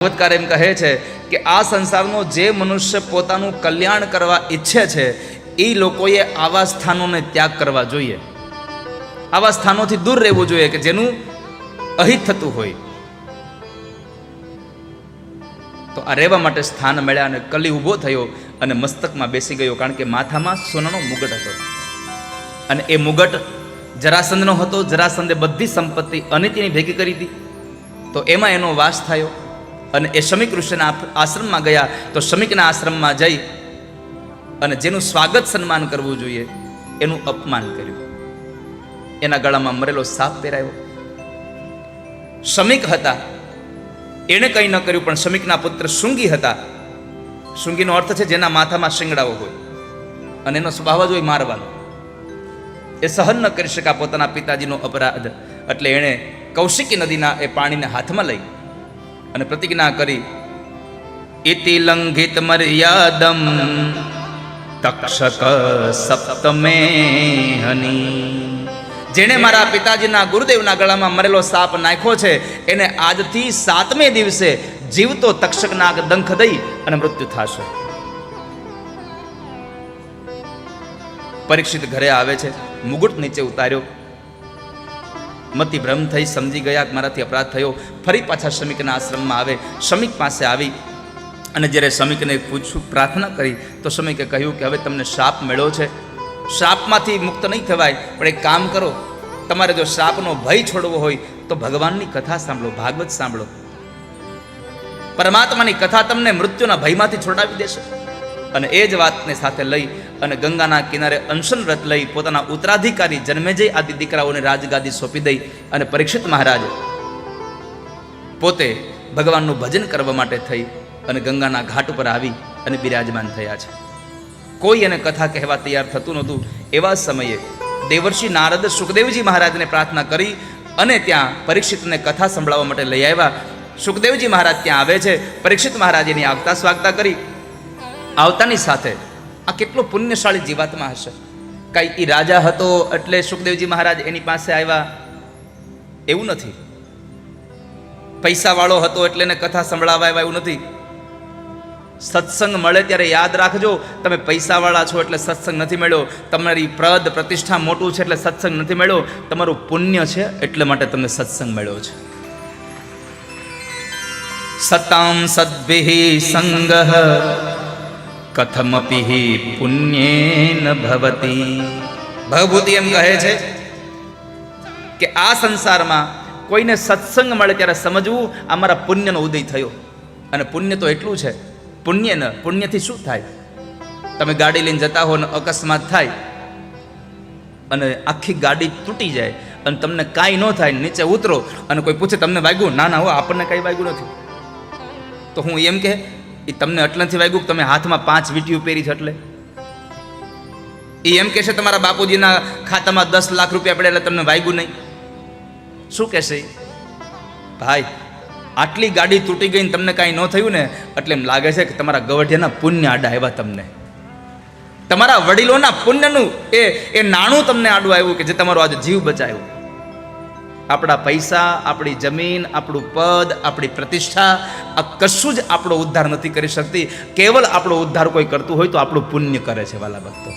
ભાગવતકાર એમ કહે છે કે આ સંસારનો જે મનુષ્ય પોતાનું કલ્યાણ કરવા ઈચ્છે છે એ લોકોએ આવા સ્થાનોને ત્યાગ કરવા જોઈએ, આવા સ્થાનોથી દૂર રહેવું જોઈએ કે જેનું અહિત થતું હોય. તો આ રહેવા માટે સ્થાન મળ્યા અને કલી ઊભો થયો અને મસ્તકમાં બેસી ગયો, કારણ કે માથામાં સોનાનો મુગટ હતો અને એ મુગટ જરાસંધનો હતો. જરાસંધે બધી સંપત્તિ અનિતિની ભેગી કરી હતી, તો એમાં એનો વાસ થયો અને એ શમિક ઋષિના આશ્રમમાં ગયા. તો શમિકના આશ્રમમાં જઈ અને જેનું સ્વાગત સન્માન કરવું જોઈએ એનું અપમાન કર્યું. એના ગળામાં મરેલો સાપ પહેરાયો. શમિક હતા, એણે કંઈ ન કર્યું, પણ શમિકના પુત્ર શૃંગી હતા. શૃંગીનો અર્થ છે જેના માથામાં શિંગડાઓ હોય અને એનો સ્વભાવ જ હોય મારવાનો. એ સહન ન કરી શકા પોતાના પિતાજીનો અપરાધ, એટલે એણે કૌશિકી નદીના એ પાણીને હાથમાં લઈ અને પ્રતિજ્ઞા કરી, ઇતિ લંઘિત મર્યાદમ તક્ષક સપ્તમે હની. જેણે મારા પિતાજીના ગુરુદેવના ગળામાં મરેલો સાપ નાખ્યો છે એને આજથી 7મે દિવસે જીવતો તક્ષક નાગ ડંખ દઈ અને મૃત્યુ થશે. પરીક્ષિત ઘરે આવે છે, મુગુટ નીચે ઉતાર્યો, મતિ ભ્રમ થઈ, સમજી ગયા કે મારાથી અપરાધ થયો. ફરી પાછા શમિકના આશ્રમમાં આવે. શમિક પાસે આવી અને જ્યારે શમિકને પૂછ્યું, પ્રાર્થના કરી, તો શમિકે કહ્યું કે હવે તમને શ્રાપ મળ્યો છે, શ્રાપમાંથી મુક્ત નહીં થવાય, પણ એક કામ કરો, તમારે જો શ્રાપનો ભય છોડવો હોય તો ભગવાનની કથા સાંભળો, ભાગવત સાંભળો. પરમાત્માની કથા તમને મૃત્યુના ભયમાંથી છોડાવી દેશે. અને એ જ વાતને સાથે લઈ અને ગંગાના કિનારે અનશન વ્રત લઈ પોતાના ઉત્તરાધિકારી જન્મેજય આદિ દીકરાઓને રાજગાદી સોંપી દઈ અને પરીક્ષિત મહારાજ પોતે ભગવાનનું ભજન કરવા માટે થઈ અને ગંગાના ઘાટ ઉપર આવી અને બિરાજમાન થયા છે. કોઈ એને કથા કહેવા તૈયાર થતું નહોતું. એવા સમયે દેવર્ષિ નારદ સુખદેવજી મહારાજને પ્રાર્થના કરી અને ત્યાં પરીક્ષિતને કથા સંભળાવવા માટે લઈ આવ્યા. સુખદેવજી મહારાજ ત્યાં આવે છે. પરીક્ષિત મહારાજ એની આગતા સ્વાગતા કરી. આવતાની સાથે આ કેટલો પુણ્યશાળી જીવાત્મા હશે. કાંઈ એ રાજા હતો એટલે સુખદેવજી મહારાજ એની પાસે આવ્યા એવું નથી. પૈસાવાળો હતો એટલે એને કથા સંભળાવવા આવ્યા એવું નથી. સત્સંગ મળે ત્યારે યાદ રાખજો, તમે પૈસાવાળા છો એટલે સત્સંગ નથી મળ્યો, તમારી પદ પ્રતિષ્ઠા મોટું છે એટલે સત્સંગ નથી મળ્યો, તમારું પુણ્ય છે એટલે માટે તમને સત્સંગ મળ્યો છે. સતામ સદ્ભિઃ સંગઃ કથમપિ પુણ્યેન ભવતી. ભવભૂતિ એમ કહે છે કે આ સંસારમાં કોઈને સત્સંગ મળે ત્યારે સમજવું આ મારા પુણ્યનો ઉદય થયો. અને પુણ્ય તો એટલું છે, પુણ્યથી શું થાય? તમે ગાડી લઈને જતા હો ને અકસ્માત થાય અને આખી ગાડી તૂટી જાય અને તમને કાંઈ ન થાય, નીચે ઉતરો અને કોઈ પૂછે તમને વાગ્યું? ના ના હો, આપણને કાંઈ વાગ્યું નથી. તો હું એમ કે એ તમને એટલાથી વાગ્યું કે તમે હાથમાં 5 વીંટીઓ પહેરી છે એટલે? એ એમ કહેશે તમારા બાપુજીના ખાતામાં 10 લાખ રૂપિયા પડે એટલે તમને વાગ્યું નહીં? શું કહેશે? ભાઈ આટલી ગાડી તૂટી ગઈ ને તમને કાંઈ ન થયું ને એટલે એમ લાગે છે કે તમારા ગવઢિયાના પુણ્ય આડા આવ્યા તમને, તમારા વડીલોના પુણ્યનું એ નાણું તમને આડું આવ્યું કે જે તમારો આજે જીવ બચાવ્યો. આપણા પૈસા, આપણી જમીન, આપણું પદ, આપણી પ્રતિષ્ઠા, આ કશું જ આપણો ઉદ્ધાર નથી કરી શકતી. કેવલ આપણો ઉદ્ધાર કોઈ કરતું હોય તો આપણું પુણ્ય કરે છે વાલા ભક્તો.